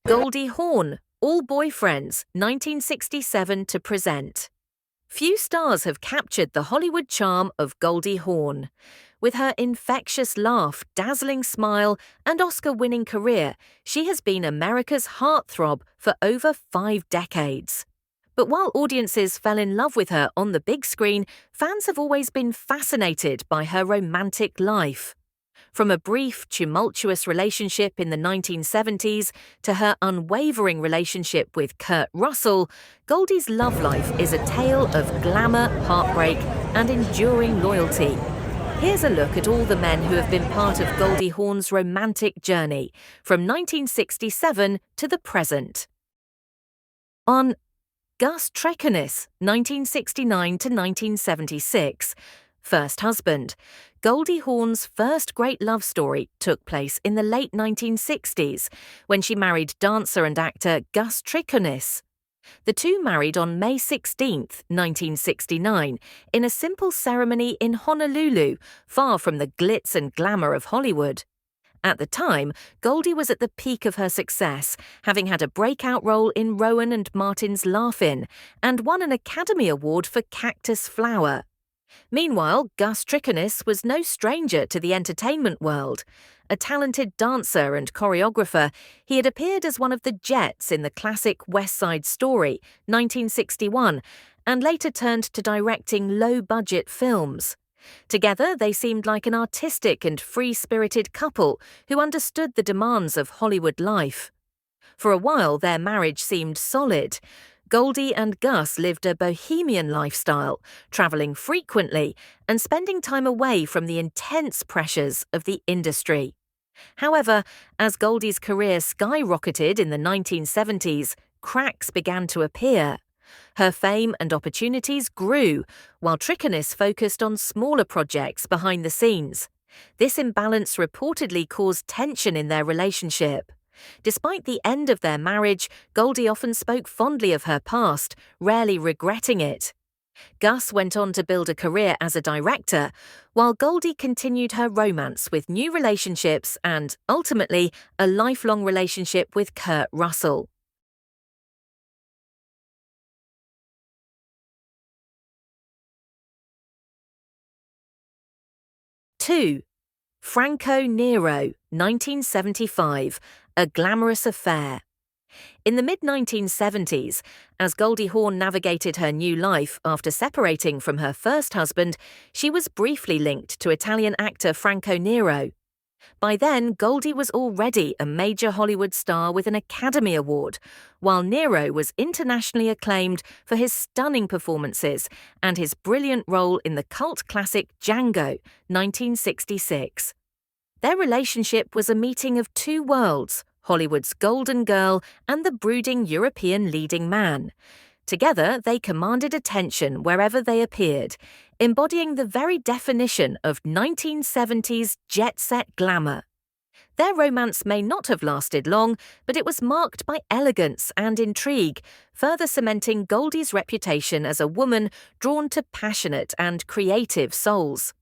Goldie Hawn, All Boyfriends, 1967 to present. Few stars have captured the Hollywood charm of Goldie Hawn. With her infectious laugh, dazzling smile, and Oscar-winning career, she has been America's heartthrob for over 5 decades. But while audiences fell in love with her on the big screen, fans have always been fascinated by her romantic life. From a brief, tumultuous relationship in the 1970s to her unwavering relationship with Kurt Russell, Goldie's love life is a tale of glamour, heartbreak, and enduring loyalty. Here's a look at all the men who have been part of Goldie Hawn's romantic journey, from 1967 to the present. On Gus Treconnis, 1969 to 1976. First husband. Goldie Hawn's first great love story took place in the late 1960s, when she married dancer and actor Gus Treconnis. The two married on May 16, 1969, in a simple ceremony in Honolulu, far from the glitz and glamour of Hollywood. At the time, Goldie was at the peak of her success, having had a breakout role in Rowan and Martin's Laugh-In, and won an Academy Award for Cactus Flower. Meanwhile, Gus Treconnis was no stranger to the entertainment world. A talented dancer and choreographer, he had appeared as one of the Jets in the classic West Side Story, 1961, and later turned to directing low-budget films. Together, they seemed like an artistic and free-spirited couple who understood the demands of Hollywood life. For a while, their marriage seemed solid. Goldie and Gus lived a bohemian lifestyle, traveling frequently and spending time away from the intense pressures of the industry. However, as Goldie's career skyrocketed in the 1970s, cracks began to appear. Her fame and opportunities grew, while Treconnis focused on smaller projects behind the scenes. This imbalance reportedly caused tension in their relationship. Despite the end of their marriage, Goldie often spoke fondly of her past, rarely regretting it. Gus went on to build a career as a director, while Goldie continued her romance with new relationships and, ultimately, a lifelong relationship with Kurt Russell. Two. Franco Nero, 1975, A Glamorous Affair. In the mid-1970s, as Goldie Hawn navigated her new life after separating from her first husband, she was briefly linked to Italian actor Franco Nero. By then, Goldie was already a major Hollywood star with an Academy Award, while Nero was internationally acclaimed for his stunning performances and his brilliant role in the cult classic Django, 1966. Their relationship was a meeting of two worlds, Hollywood's golden girl and the brooding European leading man. Together, they commanded attention wherever they appeared, embodying the very definition of 1970s jet-set glamour. Their romance may not have lasted long, but it was marked by elegance and intrigue, further cementing Goldie's reputation as a woman drawn to passionate and creative souls.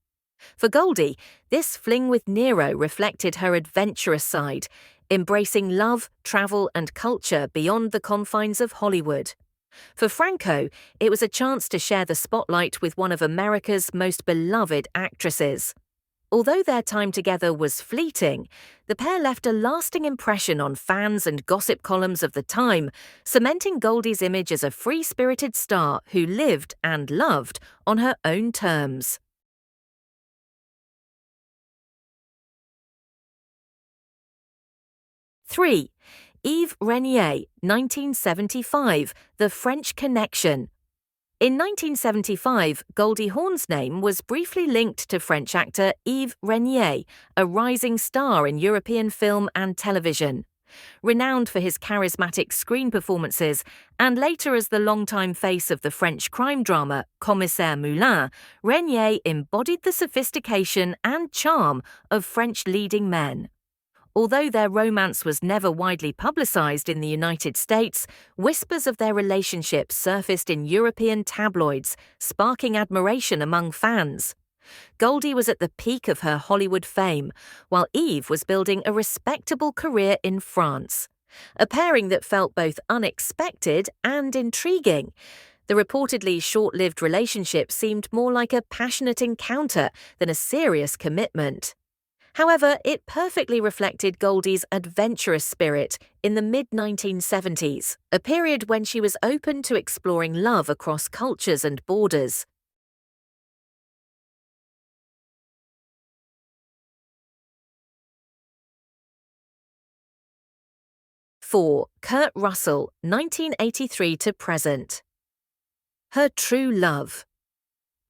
For Goldie, this fling with Nero reflected her adventurous side, embracing love, travel, and culture beyond the confines of Hollywood. For Franco, it was a chance to share the spotlight with one of America's most beloved actresses. Although their time together was fleeting, the pair left a lasting impression on fans and gossip columns of the time, cementing Goldie's image as a free-spirited star who lived and loved on her own terms. 3. Yves Renier, 1975, The French Connection. In 1975, Goldie Hawn's name was briefly linked to French actor Yves Renier, a rising star in European film and television. Renowned for his charismatic screen performances, and later as the longtime face of the French crime drama Commissaire Moulin, Renier embodied the sophistication and charm of French leading men. Although their romance was never widely publicized in the United States, whispers of their relationship surfaced in European tabloids, sparking admiration among fans. Goldie was at the peak of her Hollywood fame, while Yves was building a respectable career in France. a pairing that felt both unexpected and intriguing. The reportedly short-lived relationship seemed more like a passionate encounter than a serious commitment. However, it perfectly reflected Goldie's adventurous spirit in the mid-1970s, a period when she was open to exploring love across cultures and borders. 4. Kurt Russell, 1983 to present. Her true love.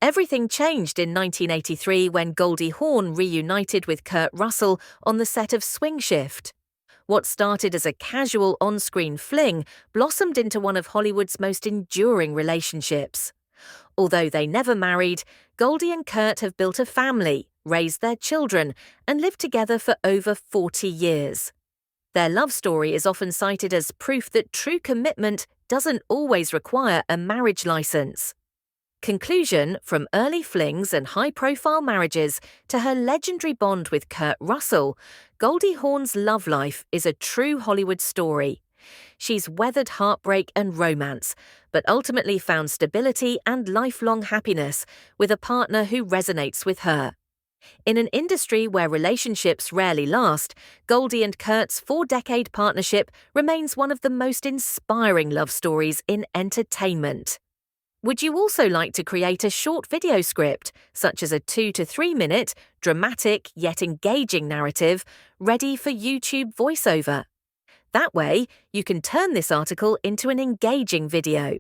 Everything changed in 1983 when Goldie Hawn reunited with Kurt Russell on the set of Swing Shift. What started as a casual on-screen fling blossomed into one of Hollywood's most enduring relationships. Although they never married, Goldie and Kurt have built a family, raised their children, and lived together for over 40 years. Their love story is often cited as proof that true commitment doesn't always require a marriage license. Conclusion: from early flings and high-profile marriages to her legendary bond with Kurt Russell, Goldie Hawn's love life is a true Hollywood story. She's weathered heartbreak and romance, but ultimately found stability and lifelong happiness with a partner who resonates with her. In an industry where relationships rarely last, Goldie and Kurt's 4-decade partnership remains one of the most inspiring love stories in entertainment. Would you also like to create a short video script, such as a 2 to 3 minute, dramatic yet engaging narrative, ready for YouTube voiceover? That way, you can turn this article into an engaging video.